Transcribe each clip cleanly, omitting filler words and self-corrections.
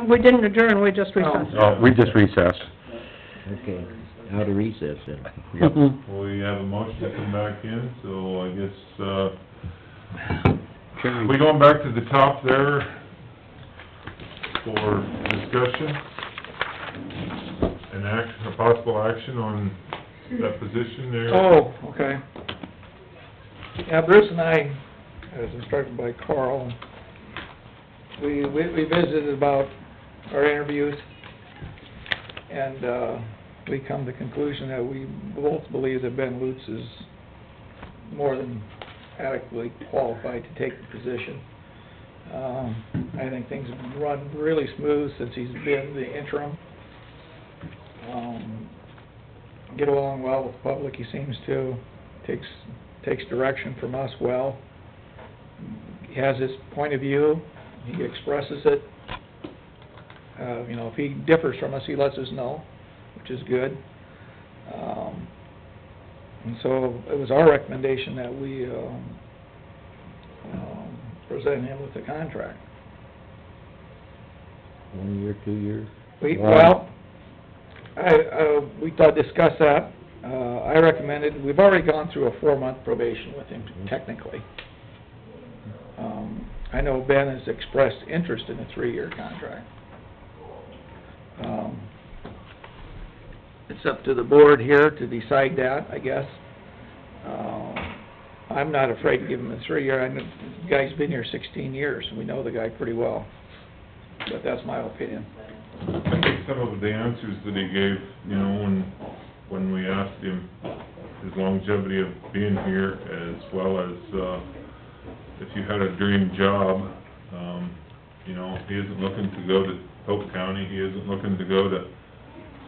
We didn't adjourn, we just recessed. Oh, we just recessed. Okay, out of recess then. Yep. We have a motion to come back in, so I guess, Chairman. we going back to the top there for discussion? An action, a possible action on that position there? Oh, okay. Yeah, Bruce and I, as instructed by Carl, we visited about our interviews, and, we come to the conclusion that we both believe that Ben Lutz is more than adequately qualified to take the position. I think things have run really smooth since he's been the interim. Get along well with the public, he seems to, takes direction from us well. He has his point of view, he expresses it. You know, if he differs from us, he lets us know, which is good. And so it was our recommendation that we present him with the contract. 1 year, 2 years? We discussed that. I recommended, we've already gone through a 4-month probation with him technically. I know Ben has expressed interest in a 3-year contract. It's up to the board here to decide that, I guess. I'm not afraid to give him a 3-year. I know the guy's been here 16 years, and we know the guy pretty well. But that's my opinion. I think some of the answers that he gave, you know, when we asked him his longevity of being here, as well as, if you had a dream job, you know, he isn't looking to go to Polk County, he isn't looking to go to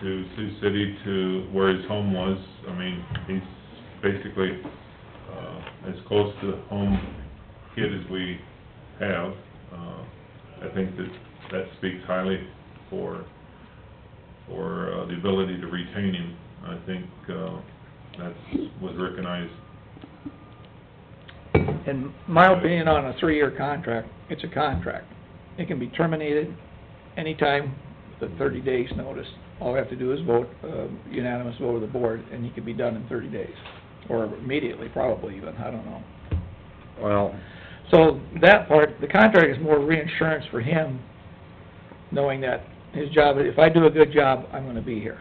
Sioux City, to where his home was. I mean, he's basically, as close to home kid as we have. I think that speaks highly for the ability to retain him. I think, was recognized. In my opinion, on a 3-year contract, it's a contract. It can be terminated anytime with a 30 days notice. All we have to do is vote, unanimous vote of the board, and he could be done in 30 days. Or immediately, probably even, I don't know. Well, So that part, the contract is more reinsurance for him, knowing that his job, if I do a good job, I'm gonna be here.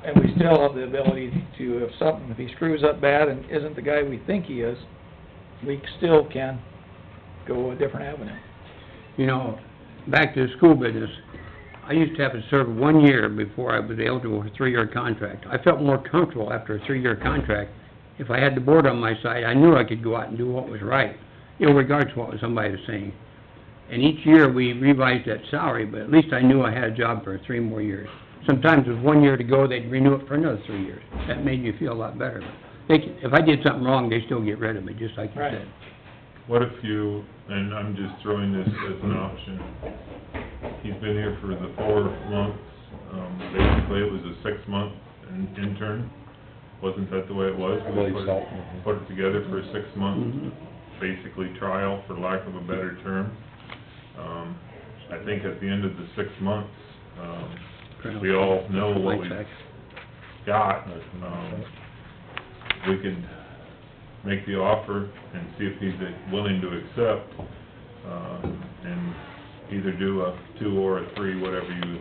And we still have the ability to, if he screws up bad and isn't the guy we think he is, we still can go a different avenue. You know, back to the school business, I used to have to serve 1 year before I was eligible for a 3-year contract. I felt more comfortable after a 3-year contract. If I had the board on my side, I knew I could go out and do what was right, regardless of what somebody was saying. And each year, we revised that salary, but at least I knew I had a job for 3 more years. Sometimes with 1 year to go, they'd renew it for another 3 years. That made you feel a lot better. If I did something wrong, they still get rid of me, just like you said. What if you, and I'm just throwing this as an option, he's been here for the 4 months, basically it was a 6-month intern, wasn't that the way it was? I believe so. Put it together for a 6-month, basically trial, for lack of a better term. I think at the end of the 6 months, we all know what we've got. We could make the offer and see if he's willing to accept, and either do a 2 or a 3, whatever you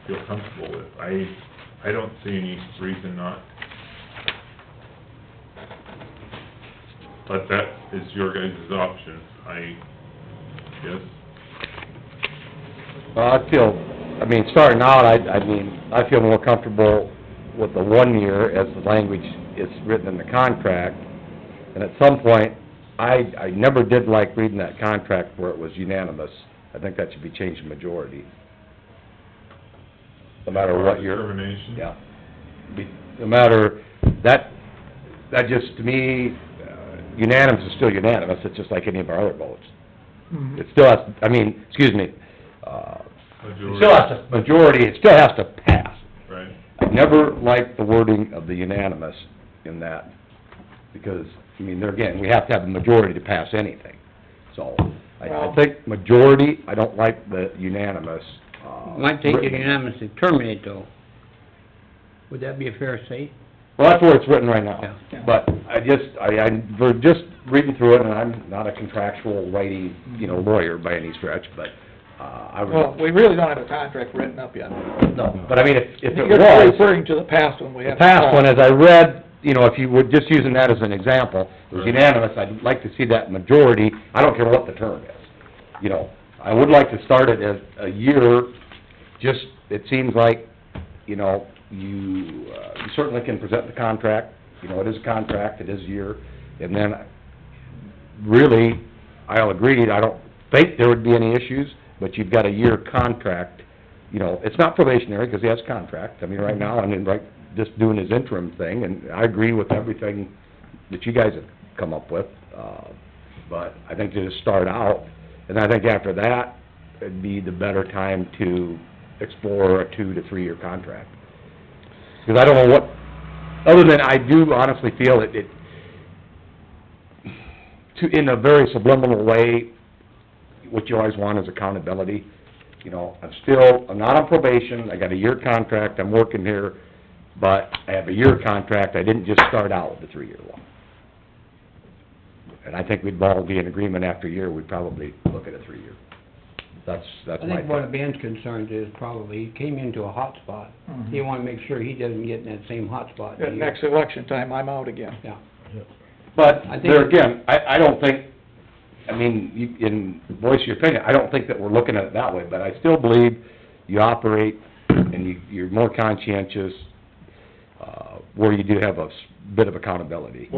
feel comfortable with. I don't see any reason not. But that is your guys' option, I guess. well, starting out, I feel more comfortable with the 1 year as the language is written in the contract. And at some point, I never did like reading that contract where it was unanimous. I think that should be changed to majority. No matter what your... Determination. Yeah. No matter, that just, to me, unanimous is still unanimous, it's just like any of our other votes. It still has, it still has to, majority, it still has to pass. Right. I never liked the wording of the unanimous in that, because, there again, we have to have a majority to pass anything. So, I think majority, I don't like the unanimous, Might take it written. unanimous to terminate though. Would that be a fair say? Well, that's where it's written right now. Yeah. But we're just reading through it, and I'm not a contractual writing, lawyer by any stretch, but, I would... Well, we really don't have a contract written up yet. No, but I mean, if it You're was... referring to the past one we The have. past one, as I read, if you were just using that as an example, it was unanimous, I'd like to see that majority, I don't care what the term is. I would like to start it as a year, just, it seems like, you certainly can present the contract, it is a contract, it is a year, and then, really, I'll agree, I don't think there would be any issues, but you've got a year contract, it's not probationary, because he has a contract, I mean, right now, I'm just doing his interim thing, and I agree with everything that you guys have come up with, but I think to just start out, and I think after that, it'd be the better time to explore a 2 to 3 year contract. Because I don't know what, other than I do honestly feel that in a very subliminal way, what you always want is accountability. I'm not on probation, I got a year contract, I'm working here, but I have a year contract, I didn't just start out with a 3 year one. And I think we'd all be in agreement after a year, we'd probably look at a 3 year. That's I my think one of thing. Ben's concerns is probably, he came into a hot spot. Mhm. You wanna make sure he doesn't get in that same hot spot. At next election time, I'm out again. Yeah. But, I think- there again, I don't think, you can voice your opinion, I don't think that we're looking at it that way, but I still believe you operate and you're more conscientious, where you do have a bit of accountability.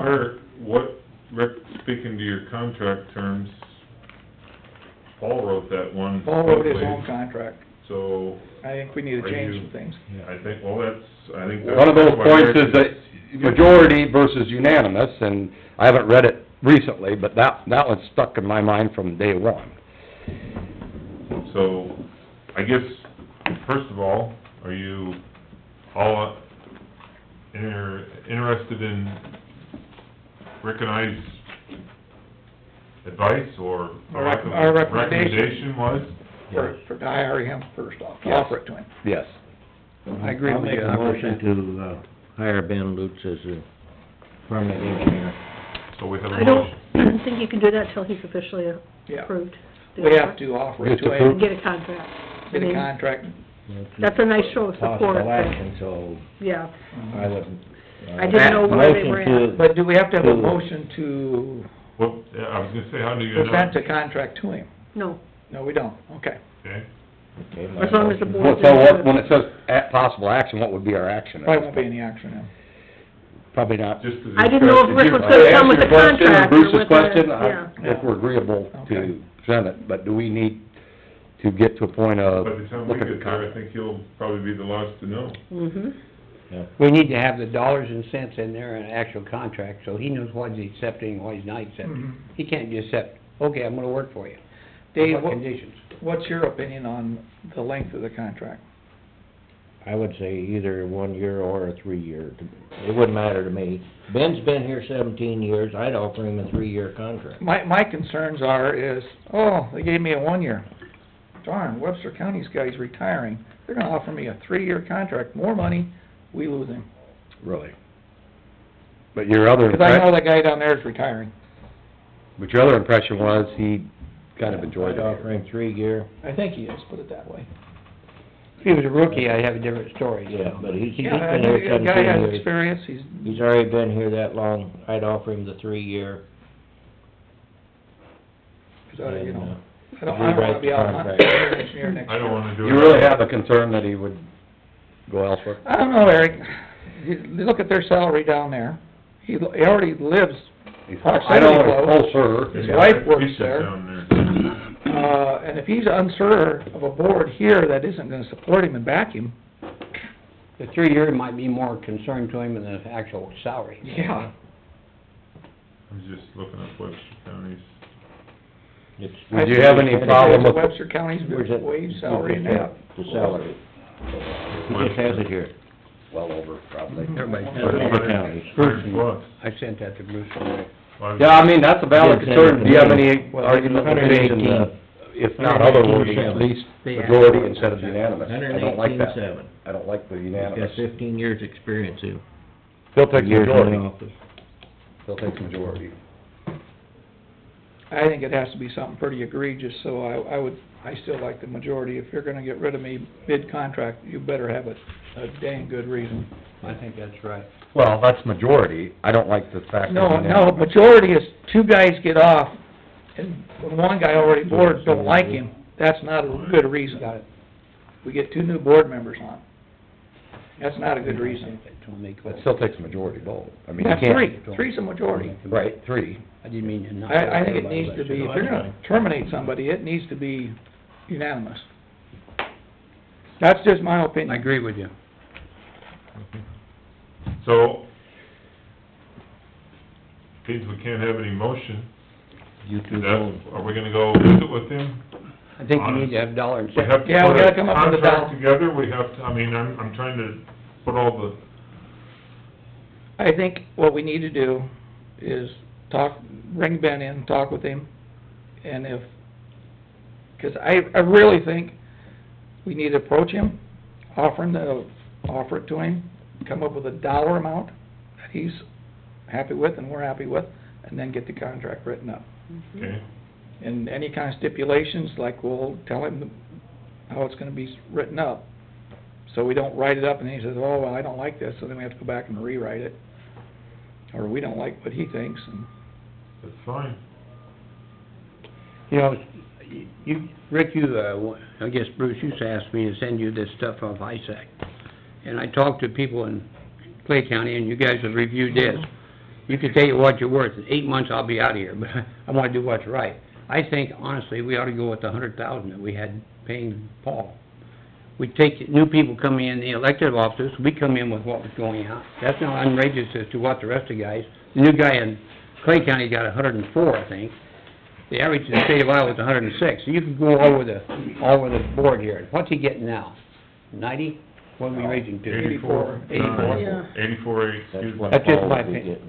Rick, speaking to your contract terms, Paul wrote that one. Paul wrote his quickly, own contract. So, I think we need to Are change you- some things. I think that's... One of those why points Rick is that majority versus unanimous, and I haven't read it recently, but that one stuck in my mind from day one. So, I guess, first of all, are you all interested in Rick and I's advice, or Our recommendation was? for to hire him first off, offer it to him. Yes. I agree I'll with make you a 100%. motion to, hire Ben Lutz as a permanent engineer. So we have a I motion. don't think you can do that till he's officially Yeah. approved. We have to offer it to him, And get a contract. get a contract. That's a nice show of support. Possible action, so Yeah, I would... I didn't know where they were at. Motion to- But do we have to have a motion to Well, yeah, I was gonna say, how do you present know? a contract to him? No, No, we don't, okay. Okay, Okay, my as long as the motion- board... So when it says possible action, what would be our action? Probably won't be any action then. Probably not. just as... I didn't know if Rick was gonna come with a contract or Bruce's with a... question, Yeah. if we're agreeable Okay. to present it, but do we need to get to a point of By the time we looking at get there, I contract? think he'll probably be the last to know. Mm-hmm. Yeah. We need to have the dollars and cents in there in an actual contract, so he knows what he's accepting and what he's not accepting. Mhm. He can't just accept, okay, I'm gonna work for you. Dave, What conditions? what's your opinion on the length of the contract? I would say either 1 year or a 3 year. It wouldn't matter to me. Ben's been here 17 years, I'd offer him a 3 year contract. My concerns is, they gave me a 1 year. Darn, Webster County's guy's retiring. They're gonna offer me a 3-year contract, more money, we lose him. Really? But your other Because I know impression, that guy down there is retiring. but your other impression was he kind of enjoyed I'd it offer here. him 3 year, I think he is, put it that way. If he was a rookie, I'd have a different story. yeah, but he's Yeah, been here the guy 17 has years. experience, He's already been here that long, I'd offer him the 3 year. you know, and, I don't wanna be out hunting for an engineer next I don't year. wanna do it. You really have a concern that he would go elsewhere? I don't know, Eric, you look at their salary down there, he already lives, I know it's closer. His Yeah, wife works he sits there. down there. and if he's unsure of a board here that isn't gonna support him and back him, The 3 year might be more concern to him than the actual salary. yeah. I'm just looking at Webster County's. It's- Would you have any I think problem there's with... a Webster County's Where's that? wage salary and that. The salary. He just has it here. Well over, probably. Everybody Webster County. Bruce. I sent that to Bruce. Yeah, I mean, that's a valid concern. Do you have any Well, argument with changing 118. if not other wording, at least majority instead of unanimous? I don't like that. 118.7. I don't like the He's unanimous. got 15 years' experience in. Still takes years in majority. office. Still takes majority. I think it has to be something pretty egregious, so I still like the majority. If you're gonna get rid of me mid-contract, you better have a dang good reason. I think that's right. Well, that's majority. I don't like the fact that No, unanimous. majority is two guys get off, and when one guy already board don't like him, that's not a good reason. We get two new board members on. That's not a good reason. It still takes a majority vote. I mean, you That's can't... three. Three's a majority. Right, three. I didn't mean to not... I think it needs to be, if you're gonna terminate somebody, it needs to be unanimous. That's just my I opinion. agree with you. So, since we can't have any motion, You two that, vote. are we gonna go visit with him? I think you need to have dollar and We cent. have to Yeah, we put gotta a come up with a contract dollar. together, we have to, I mean, I'm trying to put all the, I think what we need to do is bring Ben in, talk with him, and if, 'cause I really think we need to approach him, offer it to him, come up with a dollar amount that he's happy with and we're happy with, and then get the contract written up. okay? And any kind of stipulations, like we'll tell him how it's gonna be written up. So we don't write it up and then he says, oh, well, I don't like this, so then we have to go back and rewrite it. Or we don't like what he thinks, and, That's fine. You know, Rick, I guess Bruce used to ask me to send you this stuff off ISAC. And I talked to people in Clay County, and you guys have reviewed this. You can take it what you're worth. In 8 months, I'll be out of here, but I wanna do what's right. I think, honestly, we ought to go with the 100,000 that we had paying Paul. We take new people coming in, the elected offices, we come in with what was going out. That's not outrageous as to what the rest of the guys, the new guy in Clay County got 104, I think. The average in the state of Iowa is 106, so you could go all over the board here. What's he getting now? 90? What are we raising to? 84. 84? Yeah. 84.8, excuse me. That's just my opinion.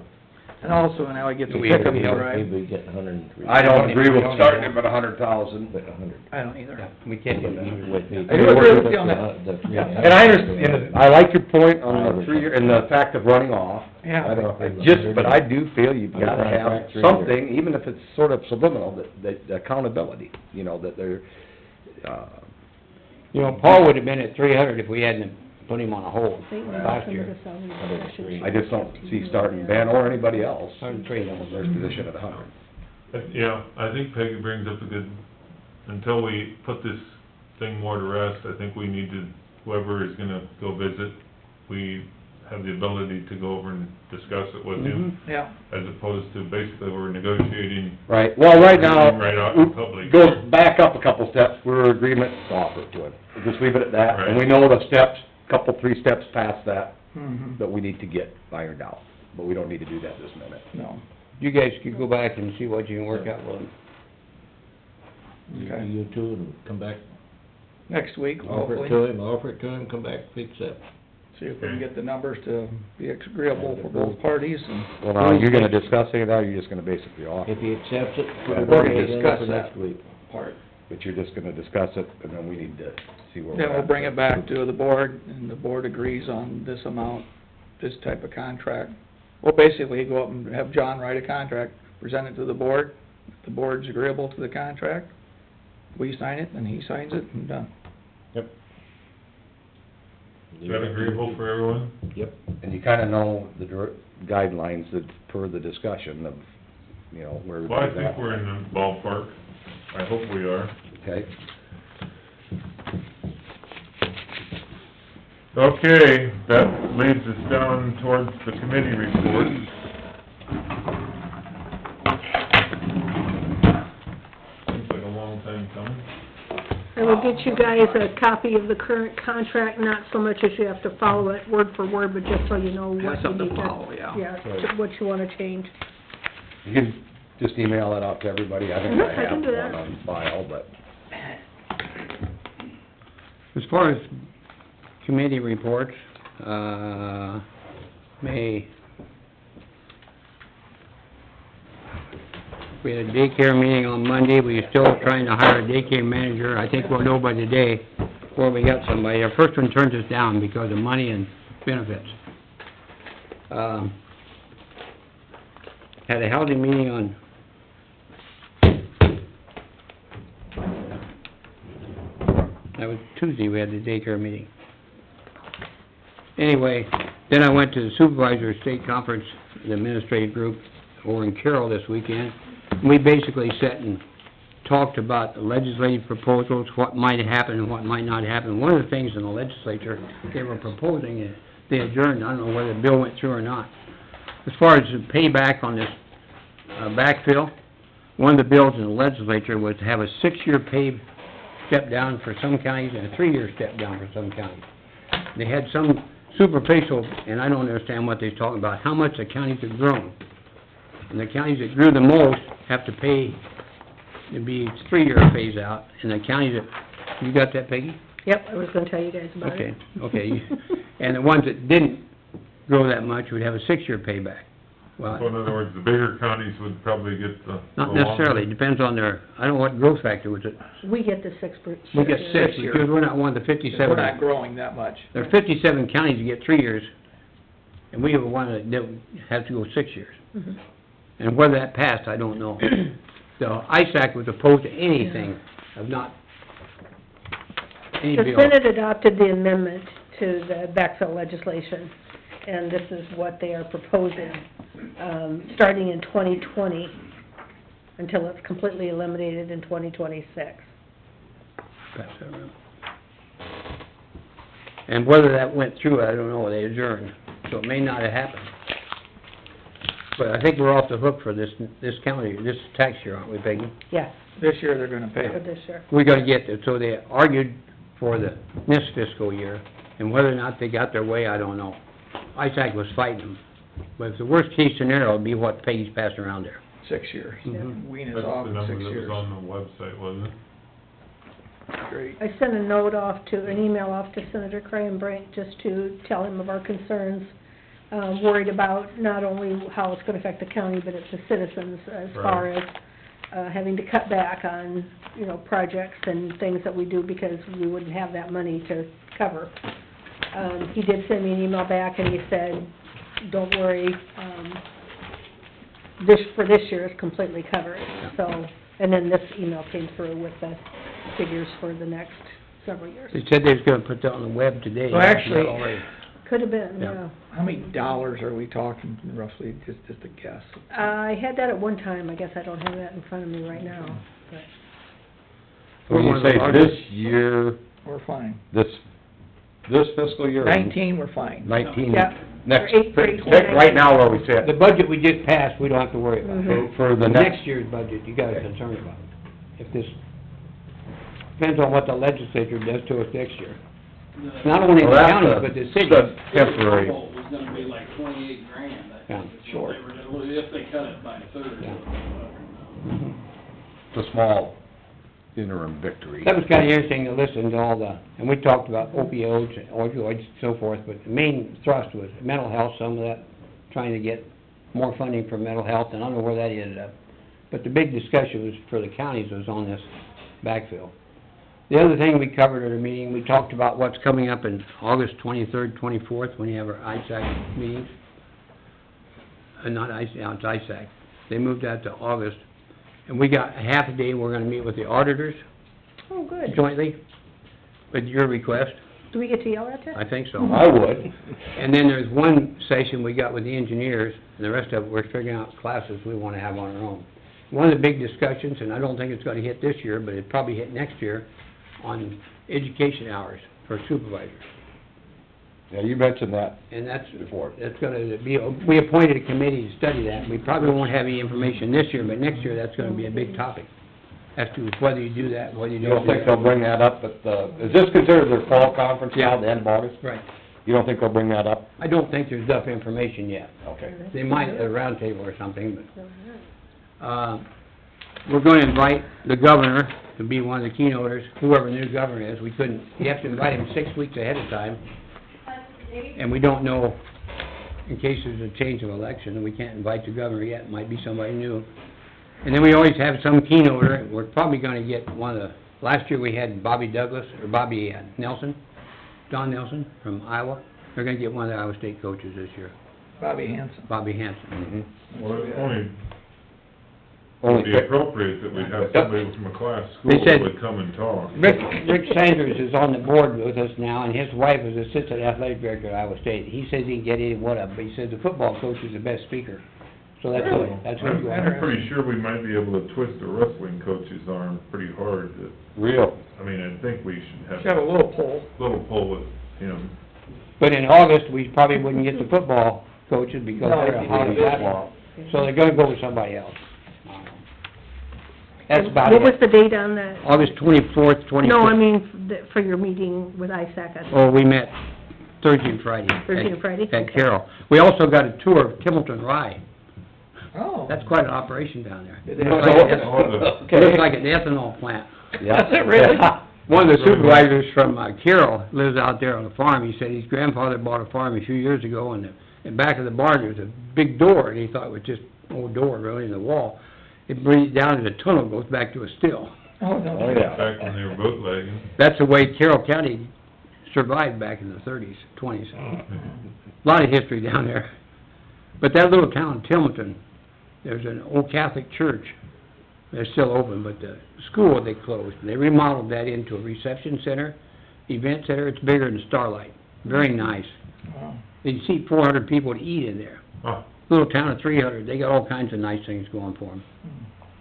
and also now he gets a We pickup agree, truck, right? right? Maybe get 103. I don't agree with starting him at 100,000. But 100. I don't either. We can't do that. I do agree with you on that. And I understand, I like your point on the 3 year, and the fact of running off. Yeah. But I do feel you've gotta have something, even if it's sort of subliminal, that accountability, you know, that they're, You know, Paul would've been at 300 if we hadn't put him on a hold last year. I just don't see starting Ben or anybody else 103. in their position at 100. Yeah, I think Peggy brings up a good, until we put this thing more to rest, I think we need to, whoever is gonna go visit, we have the ability to go over and discuss it with him, Yeah, as opposed to basically we're negotiating. Right, well, right now, Right out in public. go back up a couple steps, we're in agreement to offer it to him. Just leave it at that, and we know the steps, three steps past that, that we need to get ironed out, but we don't need to do that this minute. no, You guys could go back and see what you can work out with him. okay. You two, and come back, Next week, offer hopefully, it to him, come back, fix it. see if we can get the numbers to be agreeable for both parties, and Well, now, you're gonna discuss it, or you're just gonna basically offer If it? he accepts it, put Yeah, it we're on gonna the agenda discuss for that. next week. part. But you're just gonna discuss it, and then we need to see where we're Then at. we'll bring it back to the board, and the board agrees on this amount, this type of contract. We'll basically go up and have John write a contract, present it to the board. If the board's agreeable to the contract, we sign it, and he signs it, and done. Is that agreeable for everyone? Yep. And you kinda know the guidelines that, per the discussion of, you know, where Well, I everybody's think at. we're in the ballpark, I hope we are. Okay, Okay, that leads us down towards the committee report. Seems like a long time coming. I will get you guys a copy of the current contract, not so much as you have to follow it word for word, but just so you know what you something need to to... follow, yeah. Yeah, what you wanna change. you can just email it out to everybody, I think I I can have do that. one on file, but... As far as committee reports, We had a daycare meeting on Monday, we're still trying to hire a daycare manager. I think we'll know by today where we got somebody. Our first one turns us down because of money and benefits. Had a housing meeting on that was Tuesday, we had the daycare meeting. Anyway, then I went to the Supervisors State Conference, the administrative group, over in Carroll this weekend. We basically sat and talked about the legislative proposals, what might happen and what might not happen. One of the things in the legislature, they were proposing, and they adjourned, I don't know whether the bill went through or not. As far as the payback on this backfill, one of the bills in the legislature was to have a 6-year pay step down for some counties and a 3-year step down for some counties. They had some superficial, and I don't understand what they're talking about, how much the counties have grown. And the counties that grew the most have to pay, it'd be 3-year phase out, and the counties that, you got that, Peggy? Yep, I was gonna tell you guys about it. Okay. And the ones that didn't grow that much would have a 6-year payback. Well, So in other words, the bigger counties would probably get the... not the necessarily, longer- depends on their, I don't know what growth factor was it. We get the 6%. We get 6, year. because we're not one of the 57. We're not growing that much. There are 57 counties that get 3 years, and we were one that have to go 6 years. Mhm. And whether that passed, I don't know. The ISAC was opposed to anything of not, any The bill. Senate adopted the amendment to the backfill legislation, and this is what they are proposing, starting in 2020, until it's completely eliminated in 2026. Pass that around. And whether that went through, I don't know, they adjourned, so it may not have happened. But I think we're off the hook for this county, this tax year, aren't we, Peggy? Yes, This year, they're gonna pay for it. this year. We gotta get it, so they argued for this fiscal year, and whether or not they got their way, I don't know. ISAC was fighting them, but if the worst case scenario would be what Peggy's passing around there. 6 years. Mhm. Wean That's is off the in 6 number that years. was on the website, wasn't it? Great. I sent a note off to, an email off to Senator Cranbrink, just to tell him of our concerns, worried about not only how it's gonna affect the county, but it's the citizens as far as, having to cut back on, you know, projects and things that we do because we wouldn't have that money to cover. He did send me an email back and he said, don't worry, for this year is completely covered, so, and then this email came through with the figures for the next several years. They said they was gonna put that on the web today. Well, actually- Already. Could have been, Yeah. yeah. How many dollars are we talking roughly, just a guess? I had that at one time, I guess I don't have that in front of me right now, but... When you say this year, We're fine. this fiscal year? 19, we're fine. 19, Yeah. next, For 18, right now where we sit. The budget we just passed, we don't have to worry about. Mhm. For the The next, next year's budget, you got a concern about. If this, depends on what the legislature does to us next year. Not only the Well, that's counties, a- but the cities. that's temporary. Humboldt was gonna be like 28 grand, I Yeah. think, is what they were gonna, if they cut it by a third. Yeah. It's a small interim victory. That was kinda interesting to listen to all the, and we talked about opioids and so forth, but the main thrust was mental health, some of that, trying to get more funding for mental health, and I don't know where that ended up. But the big discussion was, for the counties, was on this backfill. The other thing we covered at our meeting, we talked about what's coming up in August 23rd, 24th, when you have our ISAC meetings. Not ISAC, it's ISAC. They moved that to August. And we got a half a day, we're gonna meet with the auditors Oh, good. jointly, with your request, Do we get to yell at you? I think so. I would. And then there's one session we got with the engineers, and the rest of it, we're figuring out classes we wanna have on our own. One of the big discussions, and I don't think it's gonna hit this year, but it'll probably hit next year, on education hours for supervisors. Yeah, you mentioned that And that's before. gonna be, we appointed a committee to study that. We probably won't have any information this year, but next year, that's gonna be a big topic, as to whether you do that, whether you You don't don't do think they'll that. bring that up at the, is this considered their fall conference now, the end of August? Right. You don't think they'll bring that up? I don't think there's enough information yet. Okay. They might at a roundtable or something, but, we're gonna invite the governor to be one of the keynoters, whoever the new governor is. We couldn't, you have to invite him 6 weeks ahead of time. And we don't know, in case there's a change of election, and we can't invite the governor yet, it might be somebody new. And then we always have some keynoter, we're probably gonna get one of the, last year we had Bobby Douglas, or Bobby Nelson, Don Nelson from Iowa. They're gonna get one of the Iowa State coaches this year, Bobby Hanson. Bobby Hanson. Well, it only Only would be appropriate that we'd have somebody from a class school They said- that would come and talk. Rick Sanders is on the board with us now, and his wife is assistant athletic director at Iowa State. He says he can get any one of them, but he says the football coach is the best speaker. So that's Really? what's I'm going on. pretty sure we might be able to twist a wrestling coach's arm pretty hard. Real. I mean, I think we should Should have have a little pull. a little pull with him. But in August, we probably wouldn't get the football coaches because No, they're it'd out be of football. So they're gonna go with somebody else. That's about What was it. the date on that? August 24th, 25th. No, I mean, for your meeting with ISAC, Oh, we met Thursday and Friday. Thursday and Friday? At Carroll. We also got a tour of Templeton Rye. Oh. That's quite an operation down there. Did they- Looks like an Oh, it looks like an ethanol plant. Yeah. Is it really? One of the supervisors from Carroll lives out there on the farm. He said his grandfather bought a farm a few years ago, and in the back of the barn, there's a big door, and he thought it was just an old door really in the wall. It brings down to the tunnel, goes back to a still. Oh, no. Oh, yeah. Back when they were bootlegging. That's the way Carroll County survived back in the 30s, 20s. A lot of history down there. But that little town, Tilmonton, there's an old Catholic church. They're still open, but the school they closed. They remodeled that into a reception center, event center. It's bigger than Starlight. Very nice. Wow. They seat 400 people to eat in there. Huh. Little town of 300. They got all kinds of nice things going for them.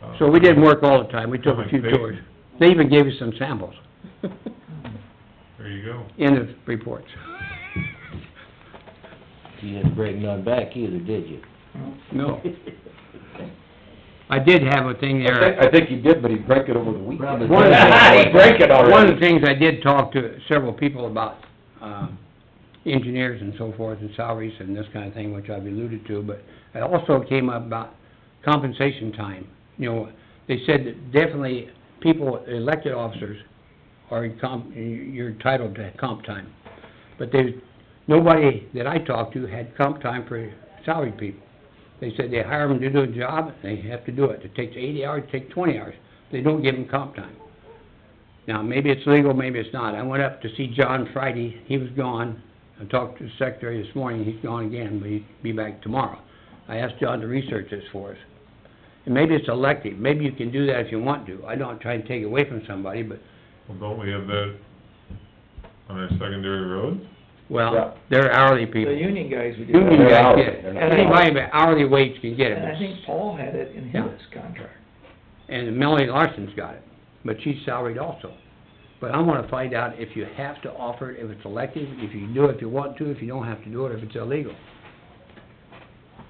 Uh, So we didn't work all the time. We took a Like few bacon. tours. They even gave us some samples There you go. in the reports. You didn't bring none back either, did you? No. I did have a thing there. I think he did, but he drank it over the weekend. One of the He drank it already. One of the things I did talk to several people about, engineers and so forth, and salaries and this kind of thing, which I've alluded to, but it also came up about compensation time. You know, they said that definitely people, elected officers, are you're entitled to comp time. But nobody that I talked to had comp time for salaried people. They said they hire them to do a job, they have to do it. It takes 80 hours, it takes 20 hours. They don't give them comp time. Now, maybe it's legal, maybe it's not. I went up to see John Friday, he was gone. I talked to the secretary this morning, he's gone again, but he'll be back tomorrow. I asked John to research this for us. And maybe it's elective, maybe you can do that if you want to. I don't try to take it away from somebody, but, Well, don't we have that on our secondary roads? Yeah. well, they're hourly The people. union guys would do Union that. guys hourly, get they're it. not- Anybody with hourly wage can get it. And I think Paul had it in his Yeah. contract. And Melanie Larson's got it, but she's salaried also. But I wanna find out if you have to offer it, if it's elective, if you can do it if you want to, if you don't have to do it, if it's illegal.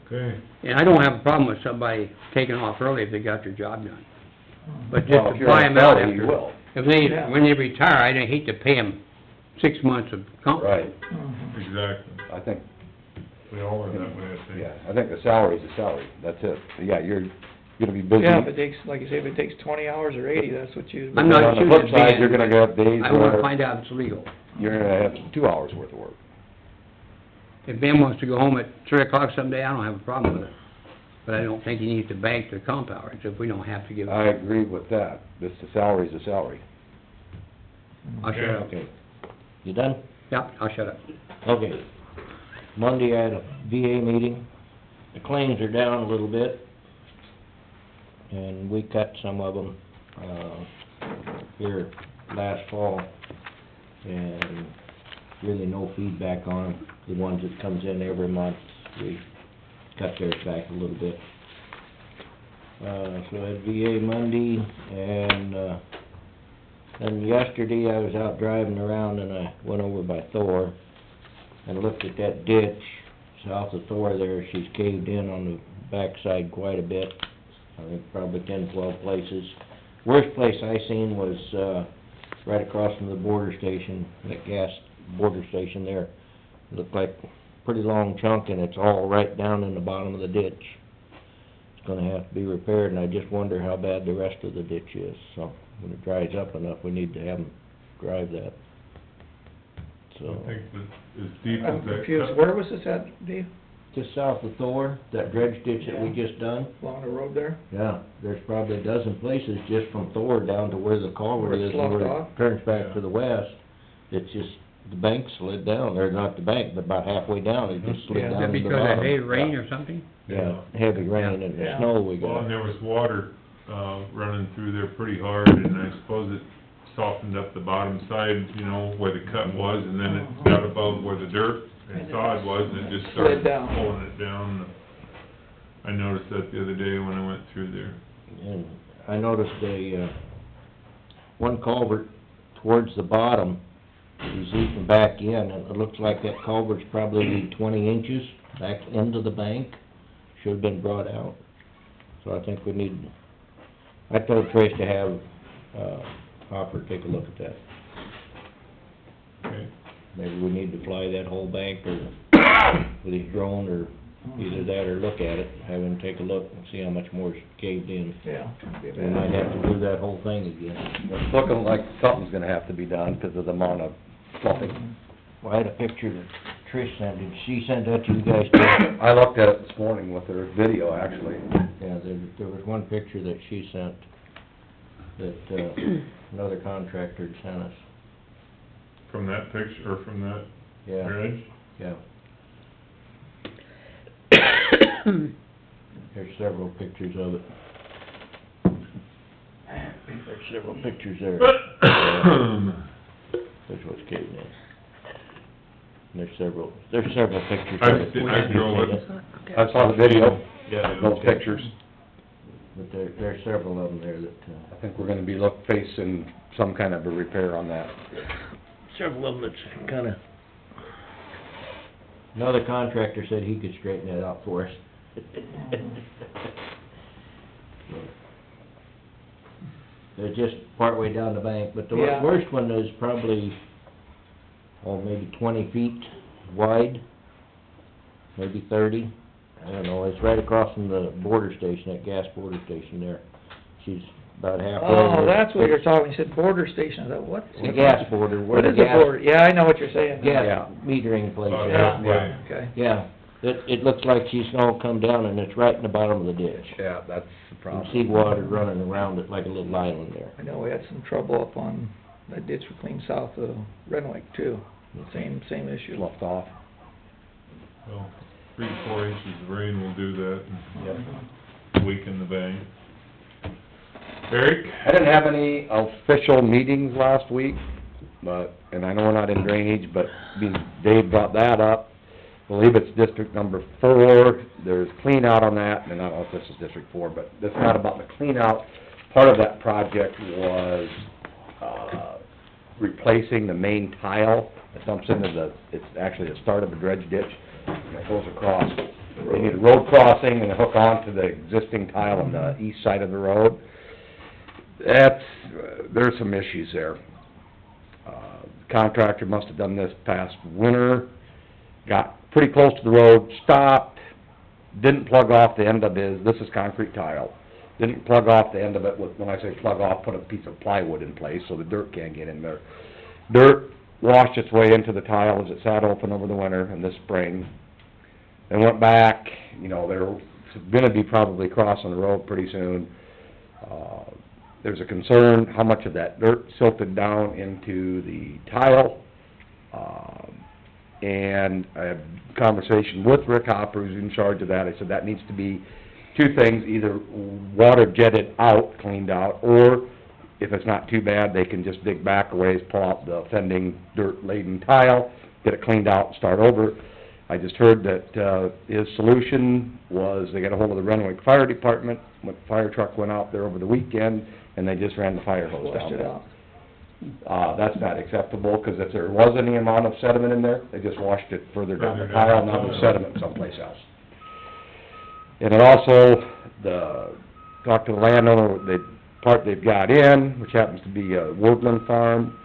Okay. And I don't have a problem with somebody taking off early if they got their job done. But Well, just if to you're buy on them out salary, you after, will. if they, Yeah. when they retire, I'd hate to pay them 6 months of comp. Right, Mhm. Exactly. I think, We all are that way, I think. yeah, I think the salary's the salary, that's it. Yeah, you're gonna be busy. Yeah, if it takes, like you say, if it takes 20 hours or 80, that's what you... I'm not On the shooting flip at side, Ben. you're gonna have days I wanna where find out if it's legal. you're gonna have 2 hours worth of work. If Ben wants to go home at 3 o'clock someday, I don't have a problem with it. But I don't think he needs to bank the comp hours if we don't have to give it. I agree with that. The salary's the salary. I'll shut up. Okay. You done? Yep, I'll shut up. Okay. Monday I had a VA meeting. The claims are down a little bit. And we cut some of them, here last fall. And really no feedback on them. The ones that comes in every month, we cut theirs back a little bit. So I had VA Monday, and then yesterday I was out driving around and I went over by Thor and looked at that ditch south of Thor there. She's caved in on the backside quite a bit. I think probably 10, 12 places. Worst place I seen was, right across from the border station, that gas border station there. It looked like a pretty long chunk and it's all right down in the bottom of the ditch. It's gonna have to be repaired, and I just wonder how bad the rest of the ditch is. So when it dries up enough, we need to have them drive that. So, I think that as deep I'm as that confused, cut, where was this at, Dave? just south of Thor, that dredge ditch that we just done, Along the road there? yeah, there's probably a dozen places just from Thor down to where the culvert Where it is, sloughed where off? it turns back to the west. It's just, the bank slid down, or not the bank, but about halfway down, it just slid Yeah. down Is to that the because of bottom. heavy rain or something? Yeah, heavy rain and the Yeah. snow we Well, got. and there was water, running through there pretty hard, and I suppose it softened up the bottom side, you know, where the cut was, and then it got above where the dirt and sod was, and it just started Slid down. pulling it down. I noticed that the other day when I went through there. And I noticed one culvert towards the bottom is eating back in, and it looks like that culvert's probably 20 inches back into the bank. Should've been brought out. So I think we need, I told Trish to have, Hopper take a look at that. Okay. Maybe we need to fly that whole bank or with his drone, or either that or look at it, have him take a look and see how much more is caved in. Yeah. We might have to do that whole thing again. It's looking like something's gonna have to be done because of the amount of sloughing. Well, I had a picture that Trish sent, did she send that to you guys too? I looked at it this morning with her video, actually. Yeah, there was one picture that she sent that, another contractor had sent us. From that picture, or from that Yeah, dredge? yeah. There's several pictures of it. There's several pictures there. There's what's caved in. And there's several pictures of it. I drove it. I saw the video, Yeah. those pictures. But there's several of them there that, I think we're gonna be facing some kind of a repair on that. several of them that's kinda... Another contractor said he could straighten that out for us. They're just partway down the bank, but the Yeah. worst one is probably, maybe 20 feet wide, maybe 30. I don't know, it's right across from the border station, that gas border station there. She's about halfway. Oh, that's what you're talking, you said border station, I thought, what? The gas border, where What the is a gas... border? Yeah, I know what you're saying. Gas metering place About there. halfway. Okay. Yeah, it looks like she's gonna come down and it's right in the bottom of the ditch. Yeah, that's the You problem. can see water running around it like a little island there. I know we had some trouble up on that ditch we cleaned south of Renwick too. Same issue. Left off. Well, 3 to 4 inches of rain will do that, and weaken the bank. Eric? I didn't have any official meetings last week, but, and I know we're not in drainage, but being Dave brought that up, I believe it's District number 4, there's clean out on that, and I don't know if this is District 4, but it's not about the clean out. Part of that project was, replacing the main tile that dumps into it's actually the start of a dredge ditch, and it goes across. They need a road crossing and a hook onto the existing tile on the east side of the road. There's some issues there. Contractor must have done this past winter, got pretty close to the road, stopped, didn't plug off the end of this is concrete tile, didn't plug off the end of it with, when I say plug off, put a piece of plywood in place so the dirt can't get in there. Dirt washed its way into the tile as it sat open over the winter and this spring, and went back, they're gonna be probably crossing the road pretty soon. There's a concern how much of that dirt silted down into the tile. And I had a conversation with Rick Hopper, who's in charge of that. I said that needs to be two things, either water jetted out, cleaned out, or if it's not too bad, they can just dig back a ways, pull out the offending dirt-laden tile, get it cleaned out, and start over. I just heard that, his solution was they got a hold of the Renwick Fire Department, when the fire truck went out there over the weekend, and they just ran the fire hose Flushed down it there. out. That's not acceptable, 'cause if there was any amount of sediment in there, they just washed it further down the tile, now there's sediment someplace else. And it also, talked to the landowner, the part they've got in, which happens to be a woodland farm,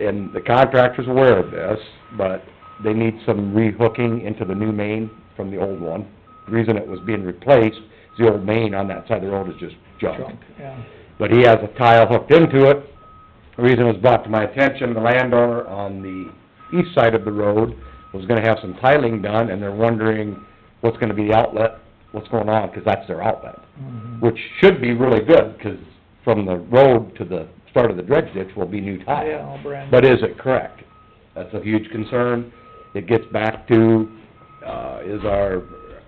and the contractor's aware of this, but they need some re-hooking into the new main from the old one. The reason it was being replaced is the old main on that side of the road is just junk. Yeah. But he has a tile hooked into it. The reason it was brought to my attention, the landowner on the east side of the road was gonna have some tiling done, and they're wondering what's gonna be the outlet, what's going on, 'cause that's their outlet. Mhm. Which should be really good, 'cause from the road to the start of the dredge ditch will be new tile. Yeah, all brand. But is it correct? That's a huge concern. It gets back to, is our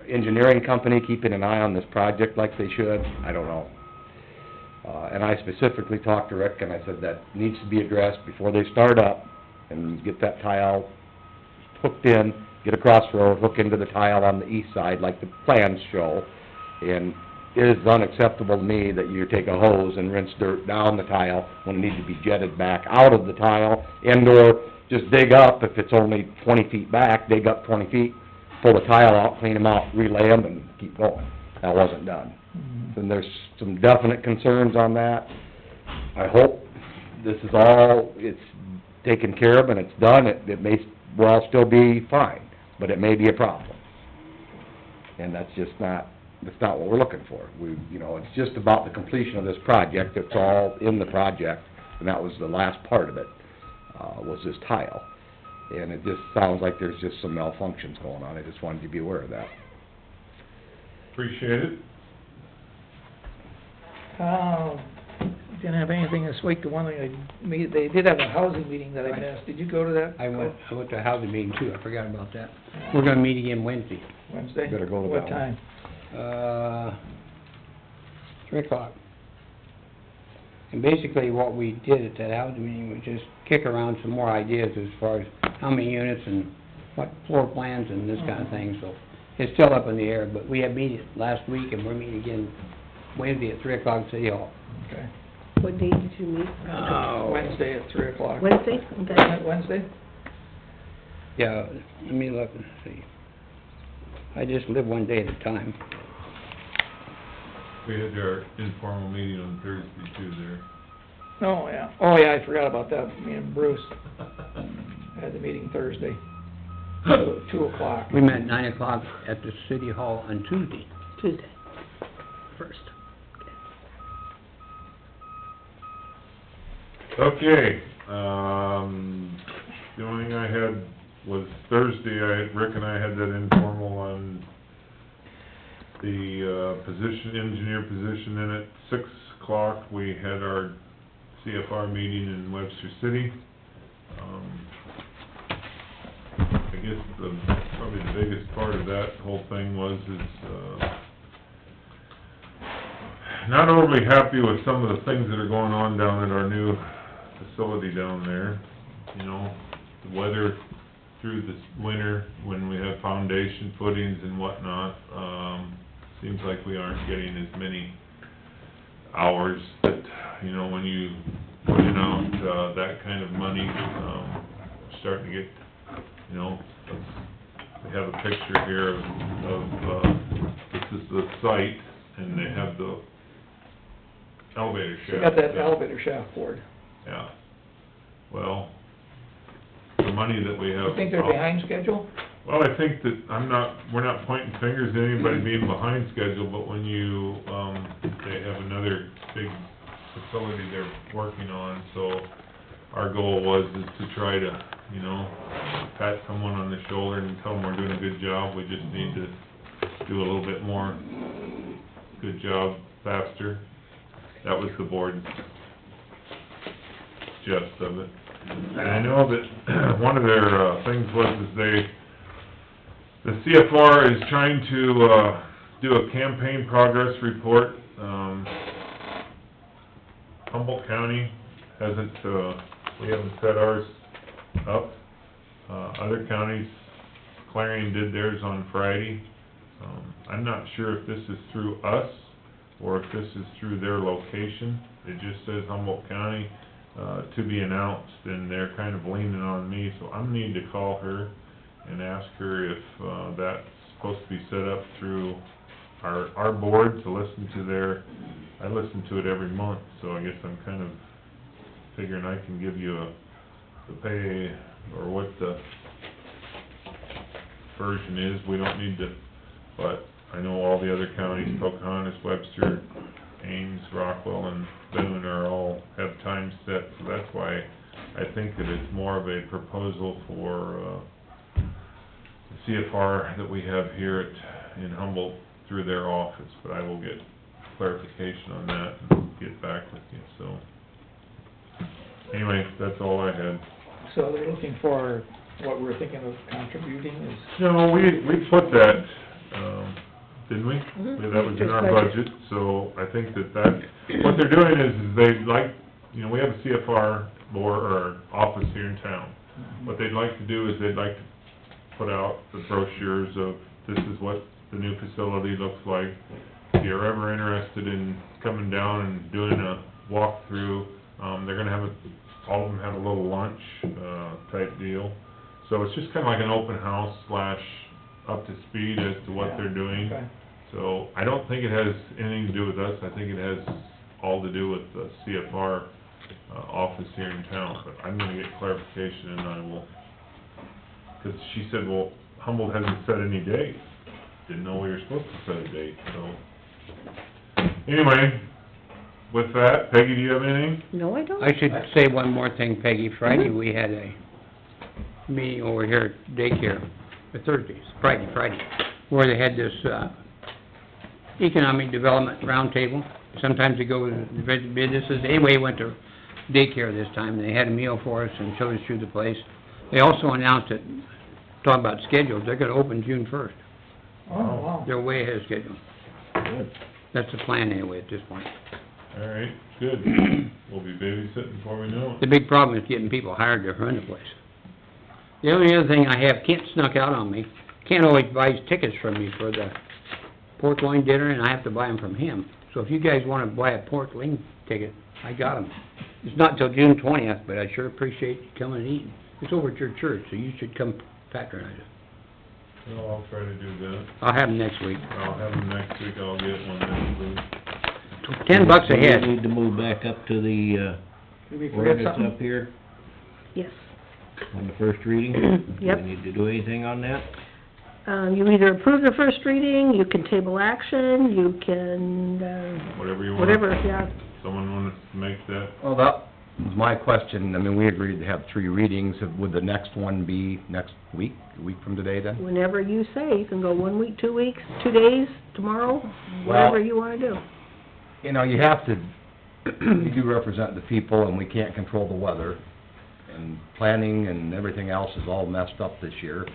engineering company keeping an eye on this project like they should? I don't know. And I specifically talked to Rick, and I said that needs to be addressed before they start up, and get that tile hooked in, get a crossroad, hook into the tile on the east side like the plans show. And it is unacceptable to me that you take a hose and rinse dirt down the tile when it needs to be jetted back out of the tile, and/or just dig up, if it's only 20 feet back, dig up 20 feet, pull the tile out, clean them out, relay them, and keep going. That wasn't done. Mhm. And there's some definite concerns on that. I hope this is all, it's taken care of and it's done. It may well still be fine, but it may be a problem. And that's just not what we're looking for. It's just about the completion of this project. It's all in the project, and that was the last part of it, was this tile. And it just sounds like there's just some malfunctions going on. I just wanted you to be aware of that. Appreciate it. Didn't have anything this week. The one thing they did have a housing meeting that I missed. Did you go to that? I went to a housing meeting too, I forgot about that. We're gonna meet again Wednesday, Wednesday? Better go to What that one. time? 3 o'clock. And basically what we did at that housing meeting was just kick around some more ideas as far as how many units and what floor plans and this kind of thing, so it's still up in the air, but we had meeting last week and we're meeting again Wednesday at 3 o'clock at City Hall. Okay. What date did you meet? Wednesday at 3 o'clock. Wednesday? Okay. Wednesday? Yeah, let me look and see. I just live one day at a time. We had our informal meeting on Thursday too there. Oh, yeah, I forgot about that. Me and Bruce had the meeting Thursday, 2 o'clock. We met at 9 o'clock at the City Hall on Tuesday. Tuesday, first. Okay, the only thing I had was Thursday, Rick and I had that informal on the engineer position, and at 6 o'clock, we had our CFR meeting in Webster City. I guess probably the biggest part of that whole thing was, not overly happy with some of the things that are going on down at our new facility down there. The weather through this winter, when we have foundation footings and whatnot, seems like we aren't getting as many hours that, when you put in out, that kind of money, starting to get, we have a picture here of this is the site, and they have the elevator shaft. You got that elevator shaft board. Yeah. Well, the money that we have... You think they're behind schedule? Well, I think that we're not pointing fingers at anybody being behind schedule, but when they have another big facility they're working on, so our goal is to try to, pat someone on the shoulder and tell them we're doing a good job. We just need to do a little bit more good job faster. That was the board's gist of it. And I know that one of their things was the CFR is trying to do a campaign progress report. Humboldt County hasn't, we haven't set ours up. Other counties, Clarion did theirs on Friday. I'm not sure if this is through us or if this is through their location. It just says Humboldt County, to be announced, and they're kind of leaning on me, so I'm needing to call her and ask her if, that's supposed to be set up through our board to listen to I listen to it every month, so I guess I'm kind of figuring I can give you the pay, or what the version is. We don't need to, but I know all the other counties, Pocahontas, Webster, Ames, Rockwell, and Boone have time set, so that's why I think that it's more of a proposal for, the CFR that we have here at in Humboldt through their office, but I will get clarification on that and get back with you, so. Anyway, that's all I had. So they're looking for what we're thinking of contributing is, No, we put that, didn't we? Mhm. That was in our Just budget, so I think that, what they're doing is they like, you know, we have a CFR board, or office here in town. What they'd like to do is they'd like to put out the brochures of, this is what the new facility looks like. If you're ever interested in coming down and doing a walkthrough, they're gonna have all of them have a little lunch, type deal. So it's just kinda like an open house slash up to speed as to what they're doing. okay. So I don't think it has anything to do with us, I think it has all to do with the CFR, office here in town. But I'm gonna get clarification and I will, 'cause she said, well, Humboldt hasn't set any date. Didn't know we were supposed to set a date, so. Anyway, with that, Peggy, do you have anything? No, I don't. I should say one more thing, Peggy. Friday, we had a meeting over here at daycare, or Thursdays, Friday, where they had this, economic development roundtable. Sometimes they go and visit businesses. Anyway, went to daycare this time, and they had a meal for us and showed us through the place. They also announced that, talking about schedules, they're gonna open June 1st. Oh, wow. They're way ahead of schedule. Good. That's the plan anyway at this point. All right, good. We'll be babysitting before we know The it. big problem is getting people hired to run the place. The only other thing I have, Kent snuck out on me, Kent always buys tickets from me for the pork loin dinner, and I have to buy them from him. So if you guys wanna buy a pork loin ticket, I got them. It's not till June 20th, but I sure appreciate you coming and eating. It's over at your church, so you should come patronize it. Well, I'll try to do that. I'll have them next week. I'll have them next week, I'll get one next week. $10 a Do head. we need to move back up to the, Did we forget ordinance something? up here Yes. on the first reading? Yep. Do we need to do anything on that? You either approve the first reading, you can table action, you can, Whatever you want. whatever, yeah. Someone wanna make that, Well, that was my question. I mean, we agreed to have 3 readings. Would the next one be next week, a week from today then? Whenever you say, you can go 1 week, 2 weeks, 2 days, tomorrow, whatever Well- you wanna do. You know, you have to, you do represent the people, and we can't control the weather. And planning and everything else is all messed up this year.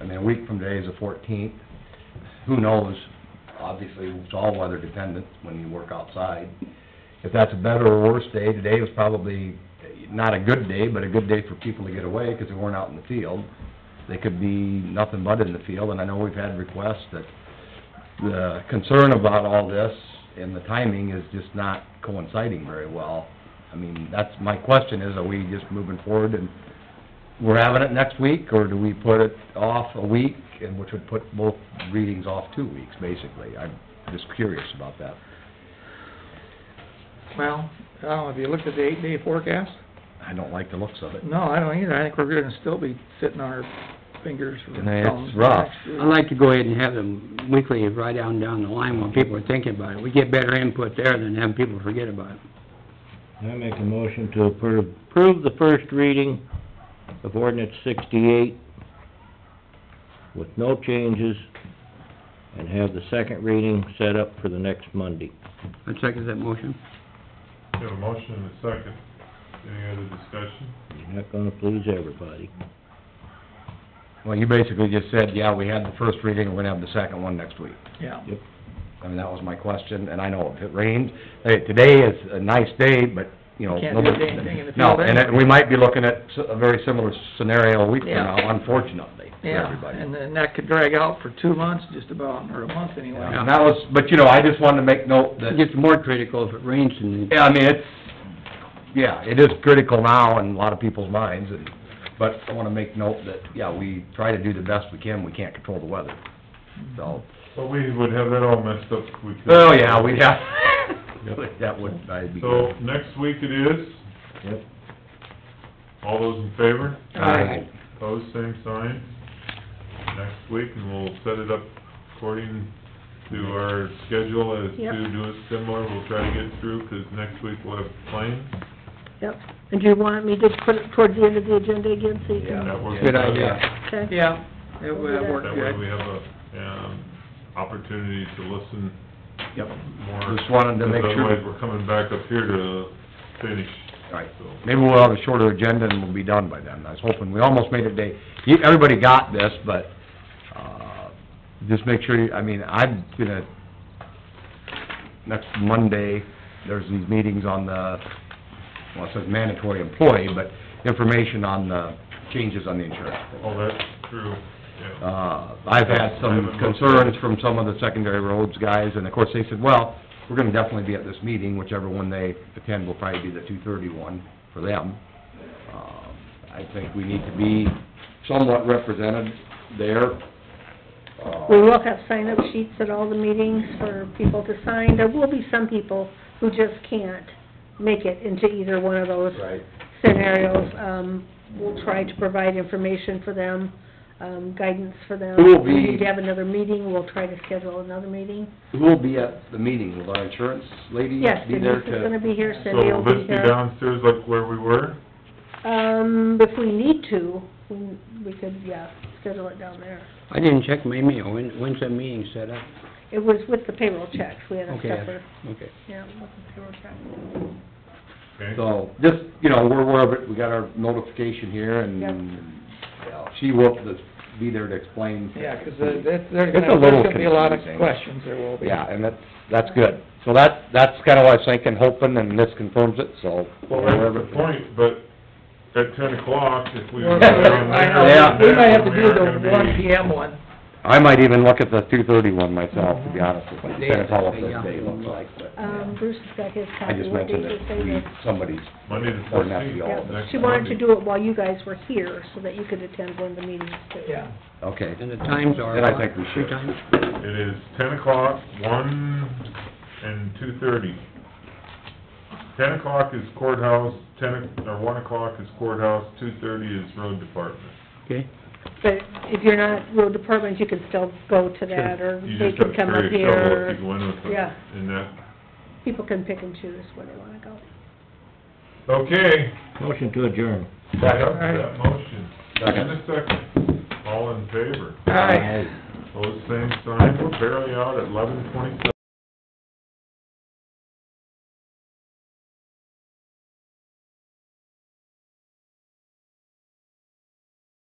I mean, a week from today is the 14th. Who knows? Obviously, it's all weather dependent when you work outside. If that's a better or worse day, today was probably not a good day, but a good day for people to get away, because they weren't out in the field. They could be nothing but in the field, and I know we've had requests that the concern about all this and the timing is just not coinciding very well. I mean, that's, my question is, are we just moving forward and we're having it next week, or do we put it off a week, and which would put both readings off 2 weeks, basically? I'm just curious about that. Well, I don't know, have you looked at the 8-day forecast? I don't like the looks of it. No, I don't either. I think we're gonna still be sitting on our fingers for And it's thumbs rough. next year. I'd like to go ahead and have them weekly right down the line while people are thinking about it. We get better input there than having people forget about it. I make a motion to approve the first reading of ordinance 68 with no changes, and have the second reading set up for the next Monday. I'd second that motion. we have a motion and a second. Any other discussion? You're not gonna please everybody. Well, you basically just said, yeah, we had the first reading, we're gonna have the second one next week. Yeah. I mean, that was my question, and I know if it rains, hey, today is a nice day, but, you know... Can't do nobody- anything in the No, field and anyway. we might be looking at a very similar scenario a week from Yeah. now, unfortunately, for Yeah, everybody. and then that could drag out for 2 months, just about, or a month anyway. Yeah, and that was, but, you know, I just wanted to make note It that, gets more critical if it rains and... yeah, I mean, it's, yeah, it is critical now in a lot of people's minds, and, but I wanna make note that, yeah, we try to do the best we can, we can't control the weather, so... But we would have that all messed up if we could. Oh, yeah, we have, that would, I'd be So, good. next week it is. Yep. All those in favor? Aye. Opposed, same sign. Next week, and we'll set it up according to our schedule as to Yep. do it similar. We'll try to get through, 'cause next week we'll have claims. Yep. And do you want me to put it towards the end of the agenda again, so you Yeah, can... That works Good better. idea. Okay. Yeah, it would work That way good. we have opportunity to listen Yep. more. Just wanted to make because sure. Otherwise, we're coming back up here to finish. Right. So, Maybe we'll have a shorter agenda and we'll be done by then. I was hoping, we almost made it day. Everybody got this, but, just make sure, I'm gonna, next Monday, there's these meetings on the, well, it says mandatory employee, but information on the changes on the insurance. Oh, that's true, yeah. I've had some concerns from some of the secondary roads guys, and of course, they said, well, we're gonna definitely be at this meeting, whichever one they attend will probably be the 2:30 for them. I think we need to be somewhat represented there. We will have sign-up sheets at all the meetings for people to sign. There will be some people who just can't make it into either one of those Right. scenarios. We'll try to provide information for them, guidance for them. Who will If we be- need to have another meeting, we'll try to schedule another meeting. Who will be at the meeting? Will our insurance lady Yes, be there Denise is gonna to? be here, So Cindy will will be this be here. downstairs like where we were? If we need to, we could, yeah, schedule it down there. I didn't check my email. When's that meeting set up? It was with the payroll checks, we had a Okay, separate, okay. yeah, with the payroll check. Okay. So, just, we're aware of it, we got our notification here, and, Yep. she will be there to explain. Yeah, 'cause there's It's a gonna little be a lot of confusing. questions, there will be. Yeah, and that's good. So that's kinda what I was thinking, hoping, and this confirms it, so. Well, that's the point, but at 10 o'clock, if we... Well, were down I there, know, Yeah. we might have to we do aren't the gonna be- 1 PM one. I might even look at the 2:30 myself, to be honest with you, What day depending on what is it? this day looks like, but Bruce has got his I copy, just what date mentioned did they that say somebody's, Monday the doesn't have to be all Yeah, of it. she wanted to do it while you guys were here, so that you could attend one of the meetings too. Yeah. Okay. And the times are... Then I think we Three should. times? It is 10 o'clock, 1 and 2:30. 10 o'clock is courthouse, 1 o'clock is courthouse, 2:30 is road department. Okay. But if you're not road department, you can still go to that, or You they just can have to come up carry a shovel here. if you go in with them. Yeah. And that, People can pick and choose where they wanna go. okay. Motion to adjourn. That motion. Second. And a second. All in favor? Aye. Pose same sign. We're barely out at 11:27.